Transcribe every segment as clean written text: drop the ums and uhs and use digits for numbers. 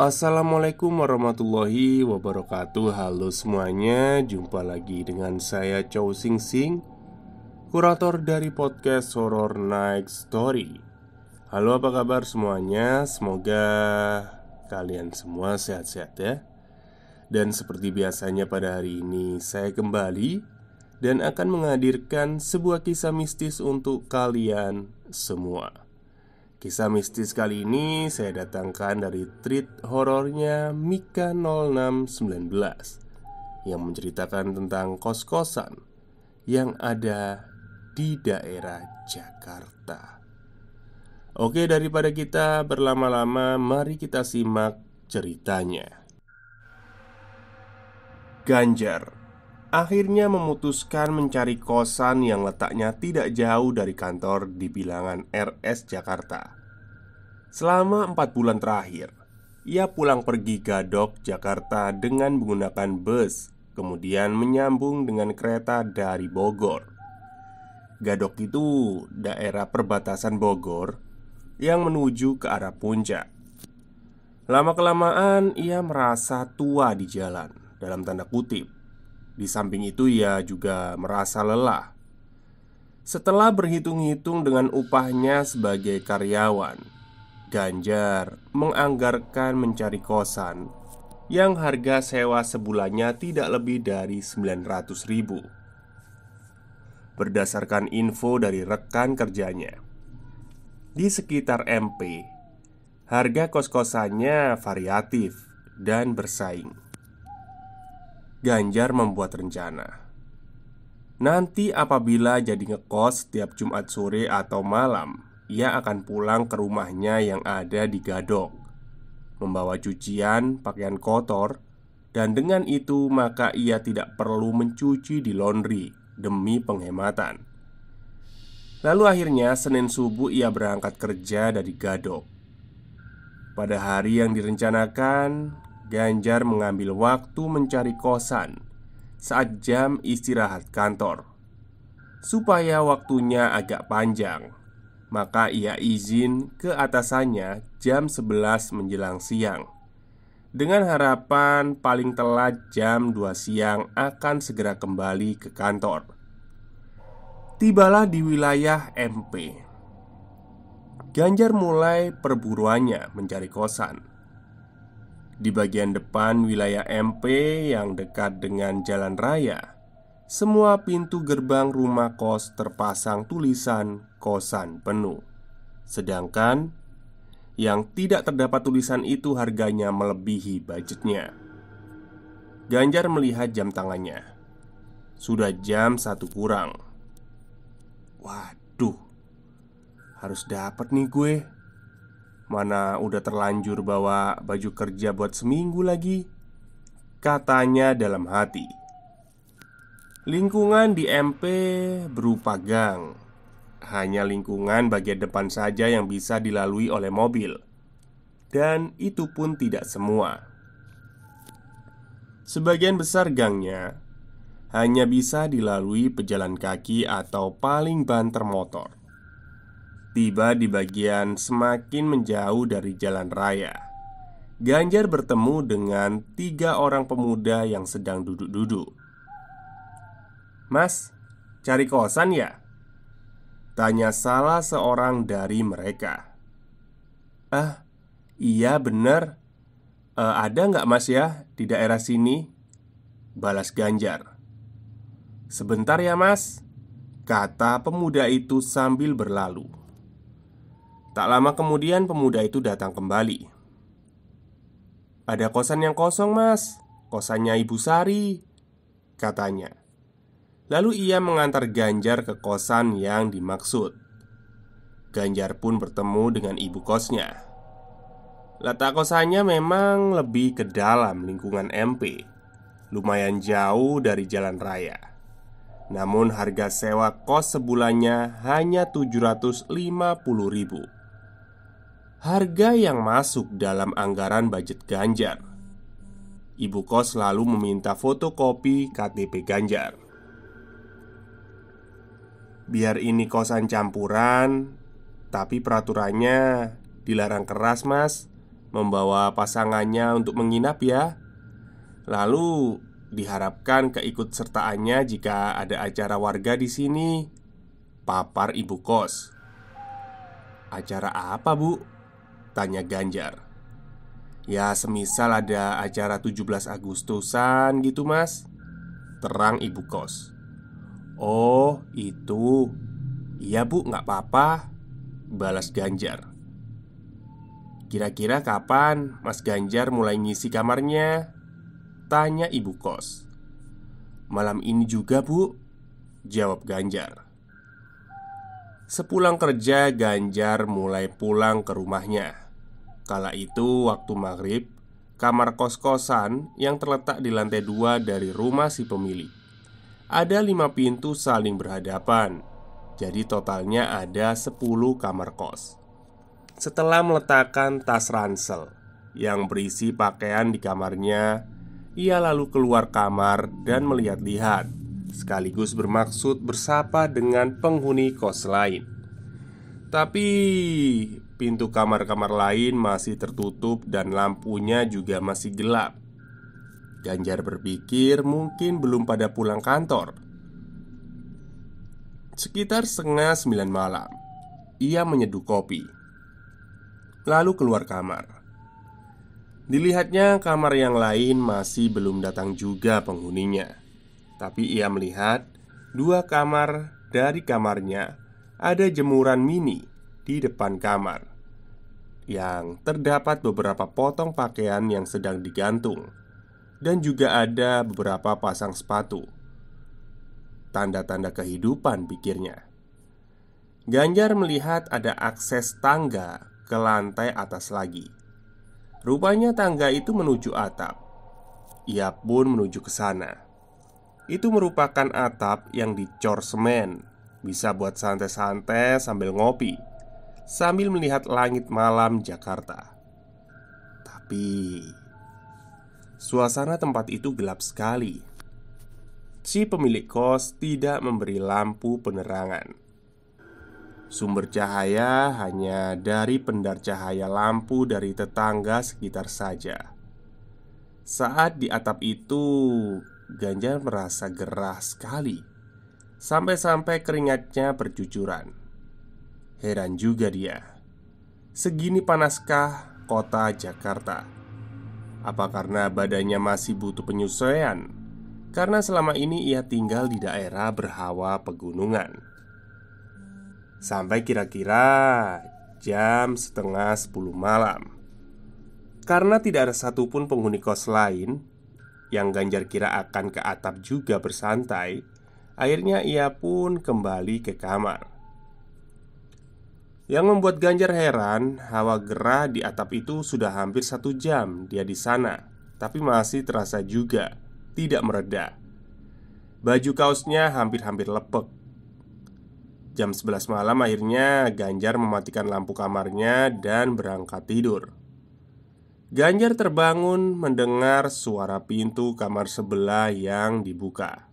Assalamualaikum warahmatullahi wabarakatuh. Halo semuanya, jumpa lagi dengan saya Chow Sing Sing, kurator dari podcast Horror Night Story. Halo, apa kabar semuanya? Semoga kalian semua sehat-sehat ya. Dan seperti biasanya pada hari ini saya kembali dan akan menghadirkan sebuah kisah mistis untuk kalian semua. Kisah mistis kali ini saya datangkan dari tweet horornya Mika0619 yang menceritakan tentang kos-kosan yang ada di daerah Jakarta. Oke, daripada kita berlama-lama, mari kita simak ceritanya. Ganjar akhirnya memutuskan mencari kosan yang letaknya tidak jauh dari kantor di bilangan RS Jakarta. Selama 4 bulan terakhir, ia pulang pergi Gadok, Jakarta dengan menggunakan bus, kemudian menyambung dengan kereta dari Bogor. Gadok itu daerah perbatasan Bogor yang menuju ke arah puncak. Lama-kelamaan ia merasa tua di jalan, dalam tanda kutip. Di samping itu ia juga merasa lelah. Setelah berhitung-hitung dengan upahnya sebagai karyawan, Ganjar menganggarkan mencari kosan yang harga sewa sebulannya tidak lebih dari 900.000. Berdasarkan info dari rekan kerjanya di sekitar MP, harga kos-kosannya variatif dan bersaing. Ganjar membuat rencana. Nanti apabila jadi ngekos setiap Jumat sore atau malam, ia akan pulang ke rumahnya yang ada di Gadok, membawa cucian pakaian kotor, dan dengan itu maka ia tidak perlu mencuci di laundry demi penghematan. Lalu akhirnya Senin subuh ia berangkat kerja dari Gadok. Pada hari yang direncanakan, Ganjar mengambil waktu mencari kosan saat jam istirahat kantor. Supaya waktunya agak panjang, maka ia izin ke atasannya jam 11 menjelang siang, dengan harapan paling telat jam 2 siang akan segera kembali ke kantor. Tibalah di wilayah MP. Ganjar mulai perburuannya mencari kosan. Di bagian depan wilayah MP yang dekat dengan jalan raya, semua pintu gerbang rumah kos terpasang tulisan kosan penuh. Sedangkan yang tidak terdapat tulisan itu harganya melebihi budgetnya. Ganjar melihat jam tangannya. Sudah jam 1 kurang. Waduh, harus dapat nih gue. Mana udah terlanjur bawa baju kerja buat seminggu lagi, katanya dalam hati. Lingkungan di MP berupa gang. Hanya lingkungan bagian depan saja yang bisa dilalui oleh mobil. Dan itu pun tidak semua. Sebagian besar gangnya hanya bisa dilalui pejalan kaki atau paling banter motor. Tiba di bagian semakin menjauh dari jalan raya, Ganjar bertemu dengan 3 orang pemuda yang sedang duduk-duduk. "Mas, cari kosan ya?" tanya salah seorang dari mereka. "Ah, iya bener. Ada nggak mas ya di daerah sini?" balas Ganjar. "Sebentar ya mas," kata pemuda itu sambil berlalu. Tak lama kemudian pemuda itu datang kembali. "Ada kosan yang kosong mas, kosannya Ibu Sari," katanya. Lalu ia mengantar Ganjar ke kosan yang dimaksud. Ganjar pun bertemu dengan ibu kosnya. Letak kosannya memang lebih ke dalam lingkungan MP, lumayan jauh dari jalan raya. Namun harga sewa kos sebulannya hanya 750.000. Harga yang masuk dalam anggaran budget Ganjar. Ibu kos lalu meminta fotokopi KTP Ganjar. "Biar ini kosan campuran, tapi peraturannya dilarang keras mas, membawa pasangannya untuk menginap ya. Lalu diharapkan keikutsertaannya jika ada acara warga di sini, papar ibu kos. "Acara apa, Bu?" tanya Ganjar. "Ya semisal ada acara 17 Agustusan gitu mas," terang ibu kos. "Oh itu. Iya bu, nggak apa-apa," balas Ganjar. "Kira-kira kapan Mas Ganjar mulai ngisi kamarnya?" tanya ibu kos. "Malam ini juga bu," jawab Ganjar. Sepulang kerja, Ganjar mulai pulang ke rumahnya. Kala itu waktu maghrib, kamar kos-kosan yang terletak di lantai 2 dari rumah si pemilik. Ada 5 pintu saling berhadapan. Jadi totalnya ada 10 kamar kos. Setelah meletakkan tas ransel yang berisi pakaian di kamarnya, ia lalu keluar kamar dan melihat-lihat, sekaligus bermaksud bersapa dengan penghuni kos lain. Tapi pintu kamar-kamar lain masih tertutup dan lampunya juga masih gelap. Ganjar berpikir mungkin belum pada pulang kantor. Sekitar setengah 9 malam, ia menyeduh kopi, lalu keluar kamar. Dilihatnya kamar yang lain masih belum datang juga penghuninya. Tapi ia melihat 2 kamar dari kamarnya ada jemuran mini di depan kamar yang terdapat beberapa potong pakaian yang sedang digantung. Dan juga ada beberapa pasang sepatu. Tanda-tanda kehidupan, pikirnya. Ganjar melihat ada akses tangga ke lantai atas lagi. Rupanya tangga itu menuju atap. Ia pun menuju ke sana. Itu merupakan atap yang dicor semen. Bisa buat santai-santai sambil ngopi, sambil melihat langit malam Jakarta. Tapi suasana tempat itu gelap sekali. Si pemilik kos tidak memberi lampu penerangan. Sumber cahaya hanya dari pendar cahaya lampu dari tetangga sekitar saja. Saat di atap itu, Ganjar merasa gerah sekali, sampai-sampai keringatnya bercucuran. Heran juga dia, segini panaskah kota Jakarta? Apa karena badannya masih butuh penyesuaian? Karena selama ini ia tinggal di daerah berhawa pegunungan. Sampai kira-kira jam setengah 10 malam. Karena tidak ada satupun penghuni kos lain yang Ganjar kira akan ke atap juga bersantai, akhirnya ia pun kembali ke kamar. Yang membuat Ganjar heran, hawa gerah di atap itu sudah hampir 1 jam dia di sana, tapi masih terasa juga tidak mereda. Baju kaosnya hampir-hampir lepek. Jam 11 malam akhirnya Ganjar mematikan lampu kamarnya dan berangkat tidur. Ganjar terbangun mendengar suara pintu kamar sebelah yang dibuka,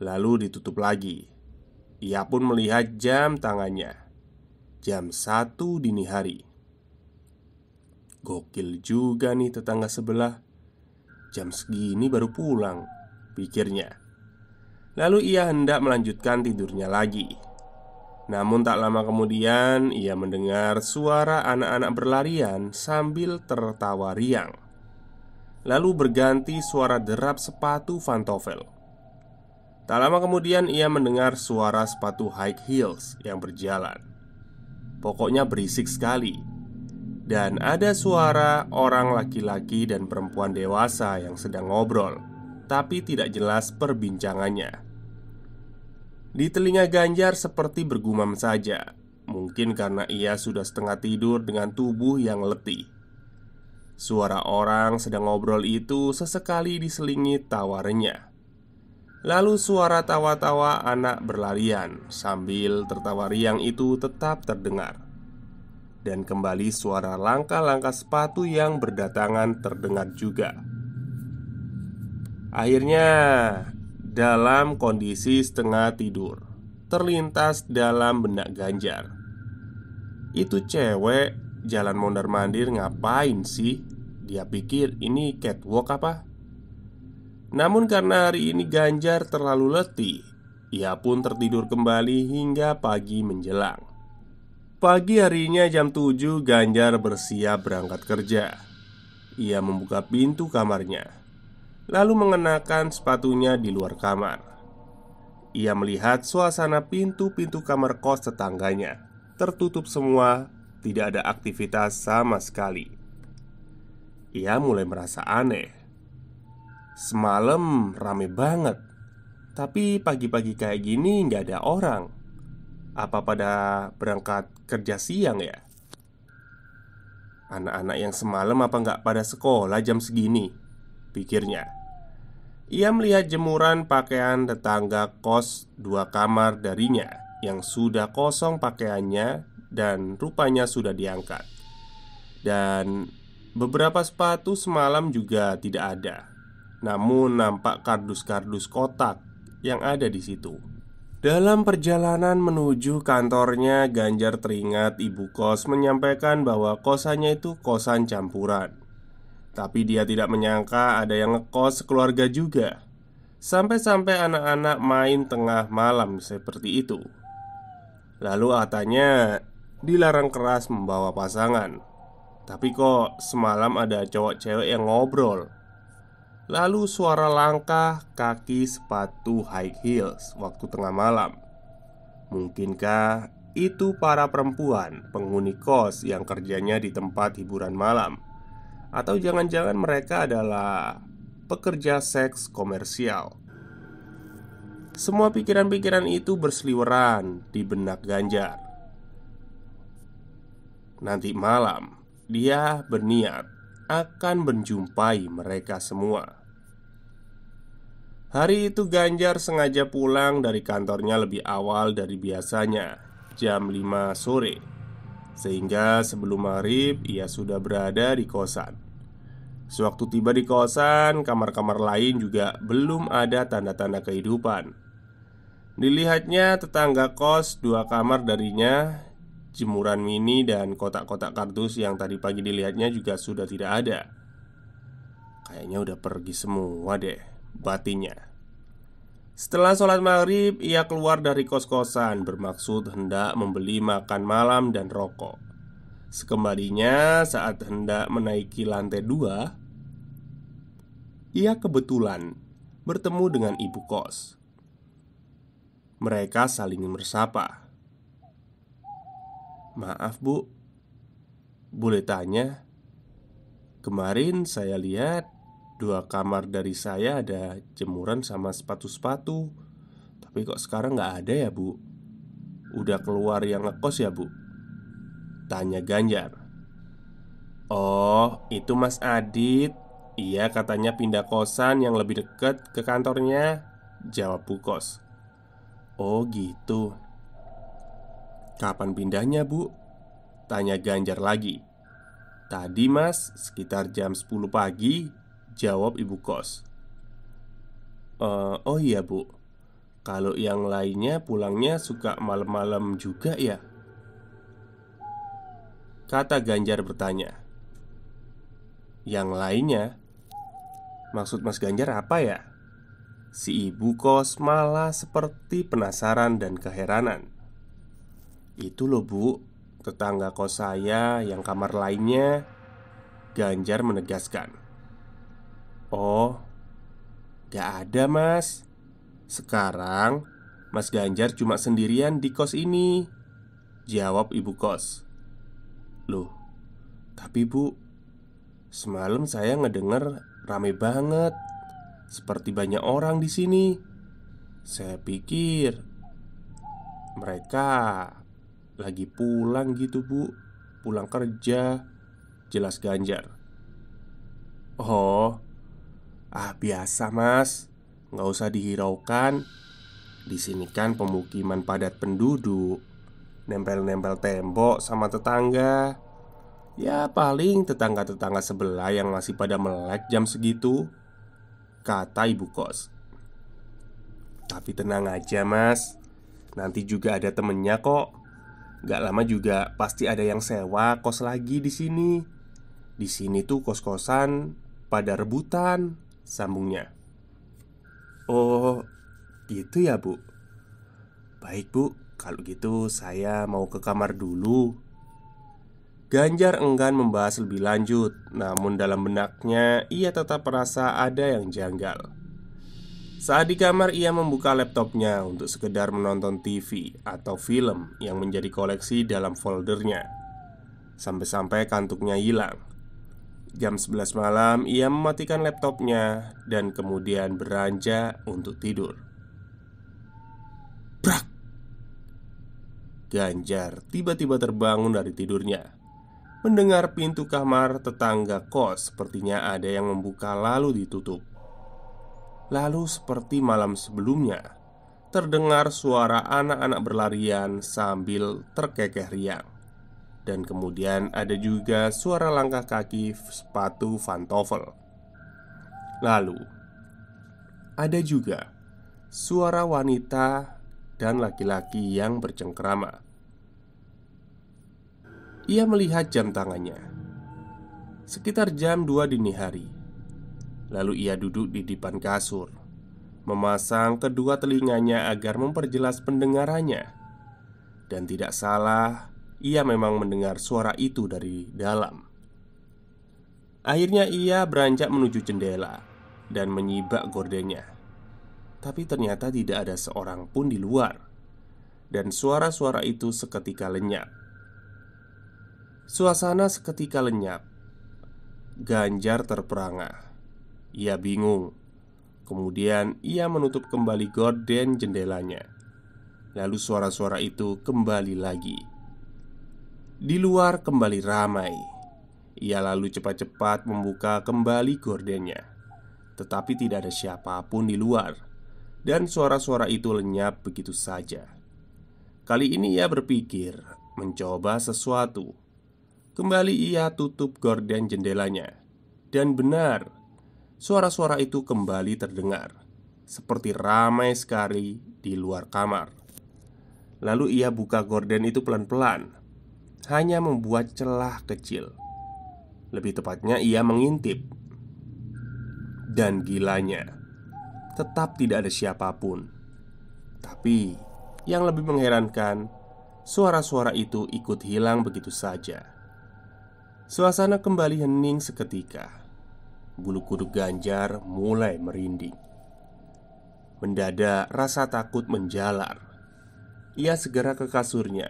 lalu ditutup lagi. Ia pun melihat jam tangannya. Jam 1 dini hari. Gokil juga nih tetangga sebelah. Jam segini baru pulang, pikirnya. Lalu ia hendak melanjutkan tidurnya lagi. Namun tak lama kemudian ia mendengar suara anak-anak berlarian sambil tertawa riang. Lalu berganti suara derap sepatu pantofel. Tak lama kemudian ia mendengar suara sepatu high heels yang berjalan. Pokoknya berisik sekali. Dan ada suara orang laki-laki dan perempuan dewasa yang sedang ngobrol, tapi tidak jelas perbincangannya. Di telinga Ganjar seperti bergumam saja. Mungkin karena ia sudah setengah tidur dengan tubuh yang letih. Suara orang sedang ngobrol itu sesekali diselingi tawa renyah. Lalu suara tawa-tawa anak berlarian sambil tertawa riang itu tetap terdengar. Dan kembali suara langkah-langkah sepatu yang berdatangan terdengar juga. Akhirnya, dalam kondisi setengah tidur, terlintas dalam benak Ganjar, itu cewek jalan mondar-mandir ngapain sih? Dia pikir ini catwalk apa? Namun karena hari ini Ganjar terlalu letih, ia pun tertidur kembali hingga pagi menjelang. Pagi harinya jam 7 Ganjar bersiap berangkat kerja. Ia membuka pintu kamarnya, lalu mengenakan sepatunya di luar kamar. Ia melihat suasana pintu-pintu kamar kos tetangganya tertutup semua, tidak ada aktivitas sama sekali. Ia mulai merasa aneh. Semalam rame banget, tapi pagi-pagi kayak gini nggak ada orang. Apa pada berangkat kerja siang ya? Anak-anak yang semalam apa nggak pada sekolah jam segini? Pikirnya. Ia melihat jemuran pakaian tetangga kos 2 kamar darinya yang sudah kosong pakaiannya dan rupanya sudah diangkat. Dan beberapa sepatu semalam juga tidak ada. Namun nampak kardus-kardus kotak yang ada di situ. Dalam perjalanan menuju kantornya, Ganjar teringat ibu kos menyampaikan bahwa kosannya itu kosan campuran. Tapi dia tidak menyangka ada yang ngekos sekeluarga juga. Sampai-sampai anak-anak main tengah malam seperti itu. Lalu katanya dilarang keras membawa pasangan. Tapi kok semalam ada cowok cewek yang ngobrol. Lalu suara langkah kaki sepatu high heels waktu tengah malam. Mungkinkah itu para perempuan penghuni kos yang kerjanya di tempat hiburan malam? Atau jangan-jangan mereka adalah pekerja seks komersial? Semua pikiran-pikiran itu berseliweran di benak Ganjar. Nanti malam dia berniat akan menjumpai mereka semua. Hari itu Ganjar sengaja pulang dari kantornya lebih awal dari biasanya, jam 5 sore. Sehingga sebelum maghrib ia sudah berada di kosan. Sewaktu tiba di kosan, kamar-kamar lain juga belum ada tanda-tanda kehidupan. Dilihatnya tetangga kos 2 kamar darinya, jemuran mini dan kotak-kotak kardus yang tadi pagi dilihatnya juga sudah tidak ada. Kayaknya udah pergi semua deh, batinnya. Setelah sholat maghrib, ia keluar dari kos-kosan bermaksud hendak membeli makan malam dan rokok. Sekembalinya saat hendak menaiki lantai 2, ia kebetulan bertemu dengan ibu kos. Mereka saling bersapa. "Maaf bu, boleh tanya? Kemarin saya lihat 2 kamar dari saya ada jemuran sama sepatu-sepatu. Tapi kok sekarang nggak ada ya bu? Udah keluar yang ngekos ya bu?" tanya Ganjar. "Oh, itu Mas Adit. Iya, katanya pindah kosan yang lebih dekat ke kantornya," jawab bu kos. "Oh gitu. Kapan pindahnya bu?" tanya Ganjar lagi. "Tadi mas, sekitar jam 10 pagi," jawab ibu kos. Oh iya bu, kalau yang lainnya pulangnya suka malam-malam juga ya?" kata Ganjar bertanya. "Yang lainnya? Maksud Mas Ganjar apa ya?" Si ibu kos malah seperti penasaran dan keheranan. "Itu loh bu, tetangga kos saya yang kamar lainnya," Ganjar menegaskan. "Oh, gak ada mas. Sekarang Mas Ganjar cuma sendirian di kos ini," jawab ibu kos. "Loh, tapi bu, semalam saya ngedenger rame banget, seperti banyak orang di sini. Saya pikir mereka lagi pulang gitu bu, pulang kerja," jelas Ganjar. "Oh, biasa mas, nggak usah dihiraukan. Di sini kan pemukiman padat penduduk, nempel-nempel tembok sama tetangga. Ya paling tetangga-tetangga sebelah yang masih pada melek jam segitu," kata ibu kos. "Tapi tenang aja mas, nanti juga ada temennya kok. Gak lama juga pasti ada yang sewa kos lagi di sini. Di sini tuh kos-kosan pada rebutan," sambungnya. "Oh, gitu ya, Bu. Baik, Bu. Kalau gitu saya mau ke kamar dulu." Ganjar enggan membahas lebih lanjut, namun dalam benaknya ia tetap merasa ada yang janggal. Saat di kamar ia membuka laptopnya untuk sekedar menonton TV atau film yang menjadi koleksi dalam foldernya. Sampai-sampai kantuknya hilang. Jam 11 malam ia mematikan laptopnya dan kemudian beranjak untuk tidur. Brak! Ganjar tiba-tiba terbangun dari tidurnya. Mendengar pintu kamar tetangga kos sepertinya ada yang membuka lalu ditutup. Lalu seperti malam sebelumnya, terdengar suara anak-anak berlarian sambil terkekeh riang. Dan kemudian ada juga suara langkah kaki sepatu pantofel. Lalu ada juga suara wanita dan laki-laki yang bercengkrama. Ia melihat jam tangannya. Sekitar jam 2 dini hari. Lalu ia duduk di depan kasur, memasang kedua telinganya agar memperjelas pendengarannya. Dan tidak salah, ia memang mendengar suara itu dari dalam. Akhirnya ia beranjak menuju jendela dan menyibak gordennya. Tapi ternyata tidak ada seorang pun di luar. Dan suara-suara itu seketika lenyap. Suasana seketika lenyap. Ganjar terperangah. Ia bingung. Kemudian ia menutup kembali gorden jendelanya. Lalu suara-suara itu kembali lagi. Di luar kembali ramai. Ia lalu cepat-cepat membuka kembali gordennya. Tetapi tidak ada siapapun di luar. Dan suara-suara itu lenyap begitu saja. Kali ini ia berpikir mencoba sesuatu. Kembali ia tutup gorden jendelanya. Dan benar, suara-suara itu kembali terdengar. Seperti ramai sekali di luar kamar. Lalu ia buka gorden itu pelan-pelan. Hanya membuat celah kecil. Lebih tepatnya ia mengintip. Dan gilanya, tetap tidak ada siapapun. Tapi yang lebih mengherankan, suara-suara itu ikut hilang begitu saja. Suasana kembali hening seketika. Bulu kuduk Ganjar mulai merinding. Mendadak rasa takut menjalar. Ia segera ke kasurnya,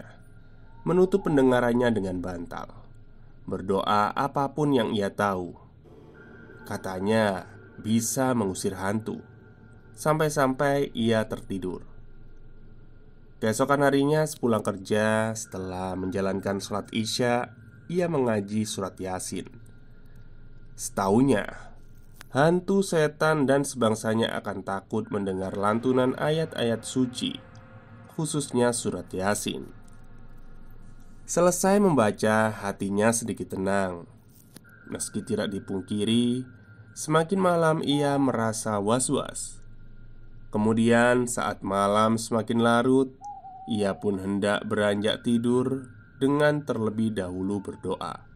menutup pendengarannya dengan bantal. Berdoa apapun yang ia tahu. Katanya bisa mengusir hantu. Sampai-sampai ia tertidur. Keesokan harinya sepulang kerja, setelah menjalankan sholat Isya, ia mengaji surat Yasin. Setaunya, hantu, setan, dan sebangsanya akan takut mendengar lantunan ayat-ayat suci, khususnya surat Yasin. Selesai membaca, hatinya sedikit tenang. Meski tidak dipungkiri, semakin malam ia merasa was-was. Kemudian saat malam semakin larut, ia pun hendak beranjak tidur dengan terlebih dahulu berdoa.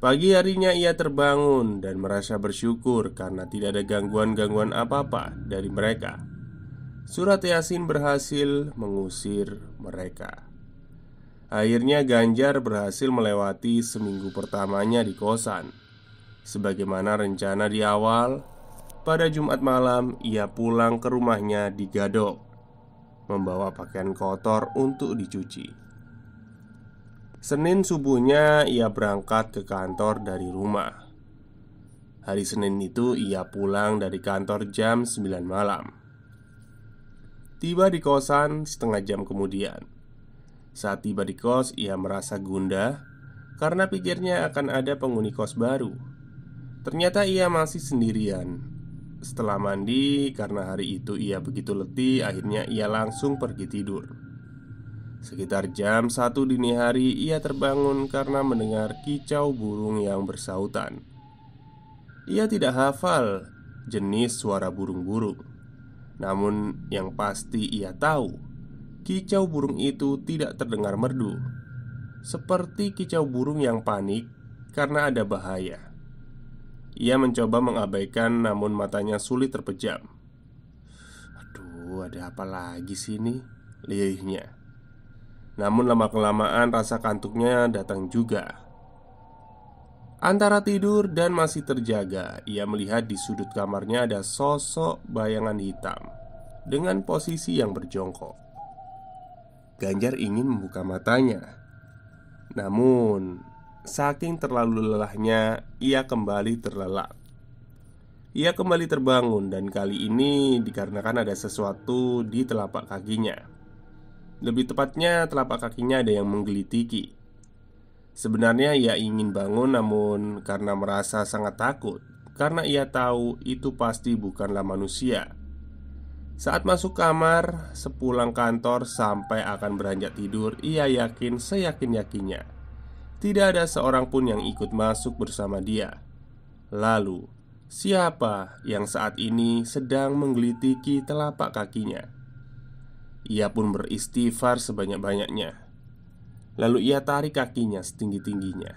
Pagi harinya ia terbangun dan merasa bersyukur karena tidak ada gangguan-gangguan apa-apa dari mereka. Surat Yasin berhasil mengusir mereka. Akhirnya Ganjar berhasil melewati seminggu pertamanya di kosan. Sebagaimana rencana di awal, pada Jumat malam ia pulang ke rumahnya di Gadok, membawa pakaian kotor untuk dicuci. Senin subuhnya ia berangkat ke kantor dari rumah. Hari Senin itu ia pulang dari kantor jam 9 malam. Tiba di kosan setengah jam kemudian. Saat tiba di kos ia merasa gundah karena pikirnya akan ada penghuni kos baru. Ternyata ia masih sendirian. Setelah mandi, karena hari itu ia begitu letih, akhirnya ia langsung pergi tidur. Sekitar jam 1 dini hari ia terbangun karena mendengar kicau burung yang bersautan. Ia tidak hafal jenis suara burung-burung. Namun yang pasti ia tahu kicau burung itu tidak terdengar merdu, seperti kicau burung yang panik karena ada bahaya. Ia mencoba mengabaikan, namun matanya sulit terpejam. "Aduh, ada apa lagi sih ini?" lirihnya. Namun lama-kelamaan rasa kantuknya datang juga. Antara tidur dan masih terjaga, ia melihat di sudut kamarnya ada sosok bayangan hitam dengan posisi yang berjongkok. Ganjar ingin membuka matanya, namun saking terlalu lelahnya, ia kembali terlelap. Ia kembali terbangun, dan kali ini dikarenakan ada sesuatu di telapak kakinya. Lebih tepatnya, telapak kakinya ada yang menggelitiki. Sebenarnya ia ingin bangun, namun karena merasa sangat takut, karena ia tahu itu pasti bukanlah manusia. Saat masuk kamar, sepulang kantor sampai akan beranjak tidur, ia yakin seyakin-yakinnya tidak ada seorang pun yang ikut masuk bersama dia. Lalu, siapa yang saat ini sedang menggelitiki telapak kakinya? Ia pun beristighfar sebanyak-banyaknya. Lalu ia tarik kakinya setinggi-tingginya,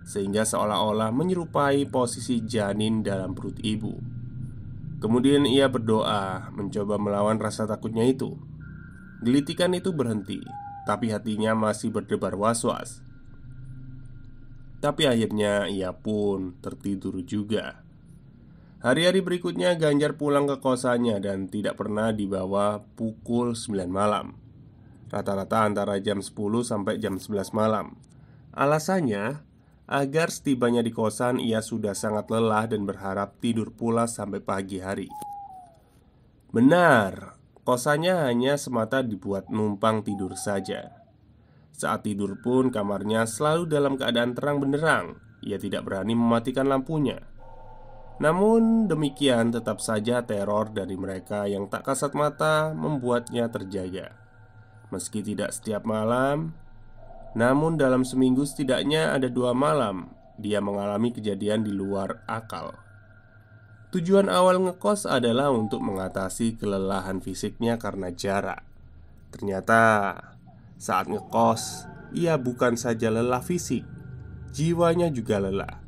sehingga seolah-olah menyerupai posisi janin dalam perut ibu. Kemudian ia berdoa, mencoba melawan rasa takutnya itu. Gelitikan itu berhenti, tapi hatinya masih berdebar was-was. Tapi akhirnya ia pun tertidur juga. Hari-hari berikutnya Ganjar pulang ke kosannya dan tidak pernah di bawah pukul 9 malam. Rata-rata antara jam 10 sampai jam 11 malam. Alasannya, agar setibanya di kosan ia sudah sangat lelah dan berharap tidur pula sampai pagi hari. Benar, kosannya hanya semata dibuat numpang tidur saja. Saat tidur pun kamarnya selalu dalam keadaan terang benderang. Ia tidak berani mematikan lampunya. Namun demikian tetap saja teror dari mereka yang tak kasat mata membuatnya terjaga. Meski tidak setiap malam, namun dalam seminggu setidaknya ada 2 malam dia mengalami kejadian di luar akal. Tujuan awal ngekos adalah untuk mengatasi kelelahan fisiknya karena jarak. Ternyata saat ngekos, ia bukan saja lelah fisik, jiwanya juga lelah.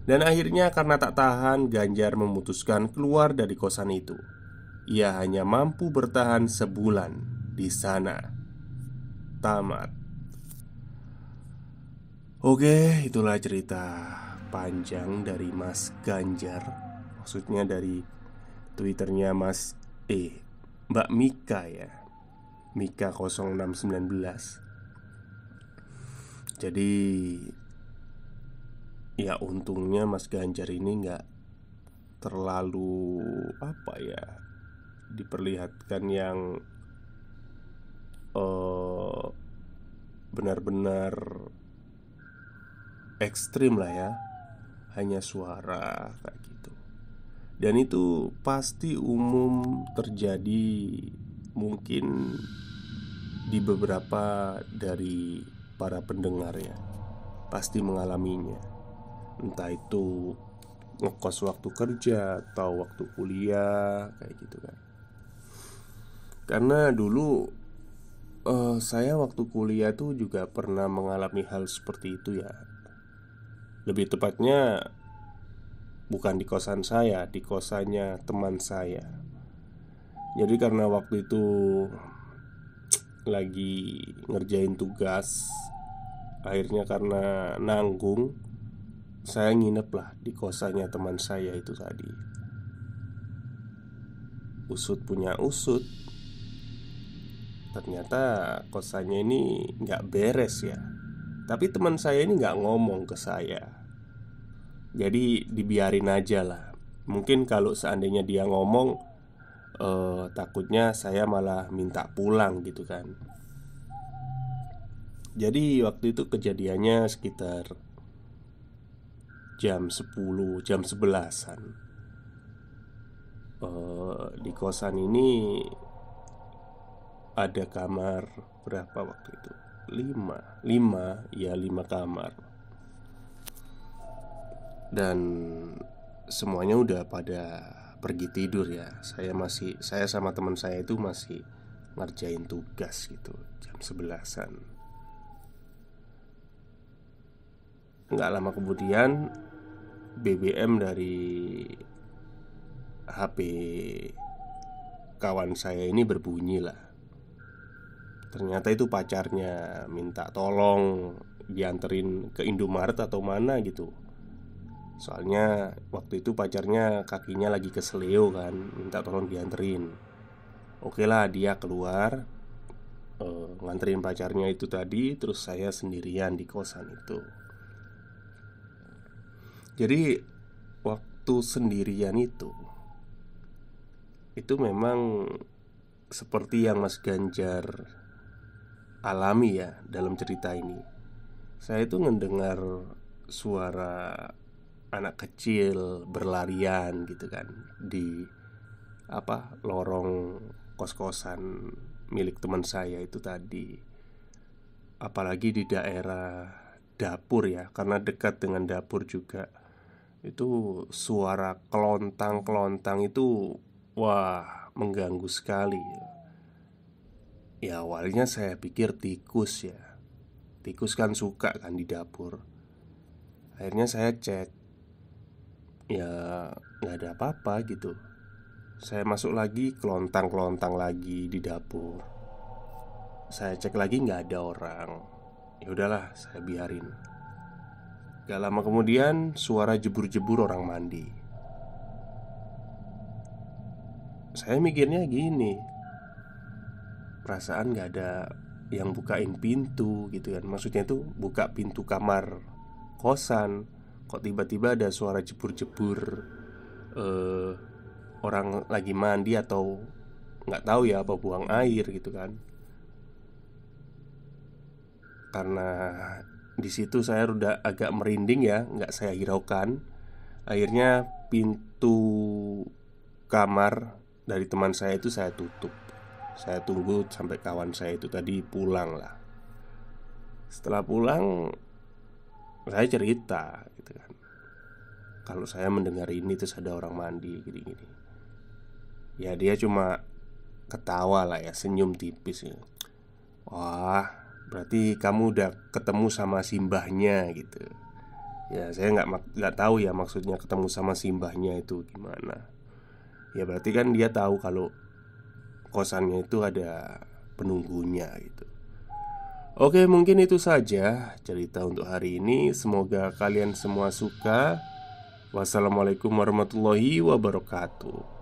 Dan akhirnya karena tak tahan, Ganjar memutuskan keluar dari kosan itu. Ia hanya mampu bertahan sebulan di sana. Tamat. Oke, itulah cerita panjang dari Mas Ganjar. Maksudnya dari Twitternya Mbak Mika ya, Mika 0619. Jadi ya untungnya Mas Ganjar ini nggak terlalu diperlihatkan yang benar-benar ekstrim lah ya. Hanya suara kayak gitu. Dan itu pasti umum terjadi mungkin di beberapa dari para pendengar ya. Pasti mengalaminya. Entah itu ngekos waktu kerja atau waktu kuliah kayak gitu kan. Karena dulu saya waktu kuliah tuh juga pernah mengalami hal seperti itu ya. Lebih tepatnya bukan di kosan saya, di kosannya teman saya. Jadi karena waktu itu lagi ngerjain tugas, akhirnya karena nanggung, saya nginep lah di kosannya teman saya itu tadi. Usut punya usut, ternyata kosannya ini nggak beres ya. Tapi teman saya ini nggak ngomong ke saya. Jadi dibiarin aja lah. Mungkin kalau seandainya dia ngomong, takutnya saya malah minta pulang gitu kan. Jadi waktu itu kejadiannya sekitar jam 10, jam 11-an. Di kosan ini ada kamar berapa waktu itu? 5 kamar. Dan semuanya udah pada pergi tidur ya. Saya sama teman saya itu masih ngerjain tugas gitu, jam 11-an. Nggak lama kemudian BBM dari HP kawan saya ini berbunyi lah. Ternyata itu pacarnya minta tolong dianterin ke Indomaret atau mana gitu. Soalnya waktu itu pacarnya kakinya lagi keseleo kan, minta tolong dianterin. Oke lah, dia keluar nganterin pacarnya itu tadi. Terus saya sendirian di kosan itu. Jadi waktu sendirian itu memang seperti yang Mas Ganjar alami ya dalam cerita ini. Saya itu mendengar suara anak kecil berlarian gitu kan di lorong kos-kosan milik teman saya itu tadi. Apalagi di daerah dapur ya, karena dekat dengan dapur juga. Itu suara kelontang-kelontang itu wah, mengganggu sekali. Ya awalnya saya pikir tikus ya. Tikus kan suka kan di dapur. Akhirnya saya cek, ya nggak ada apa-apa gitu. Saya masuk lagi, kelontang-kelontang lagi di dapur. Saya cek lagi nggak ada orang. Ya udahlah, saya biarin. Gak lama kemudian suara jebur-jebur orang mandi. Saya mikirnya gini, perasaan gak ada yang bukain pintu gitu kan. Maksudnya itu buka pintu kamar kosan. Kok tiba-tiba ada suara jebur-jebur orang lagi mandi atau nggak tahu ya apa buang air gitu kan. Karena di situ saya udah agak merinding ya, nggak saya hiraukan. Akhirnya pintu kamar dari teman saya itu saya tutup. Saya tunggu sampai kawan saya itu tadi pulang lah. Setelah pulang, saya cerita gitu kan, kalau saya mendengar ini terus ada orang mandi gini-gini. Ya dia cuma ketawa lah ya, senyum tipis ya. Wah, berarti kamu udah ketemu sama simbahnya gitu. Ya saya nggak tahu ya maksudnya ketemu sama simbahnya itu gimana. Ya berarti kan dia tahu kalau kosannya itu ada penunggunya gitu. Oke, mungkin itu saja cerita untuk hari ini. Semoga kalian semua suka. Wassalamualaikum warahmatullahi wabarakatuh.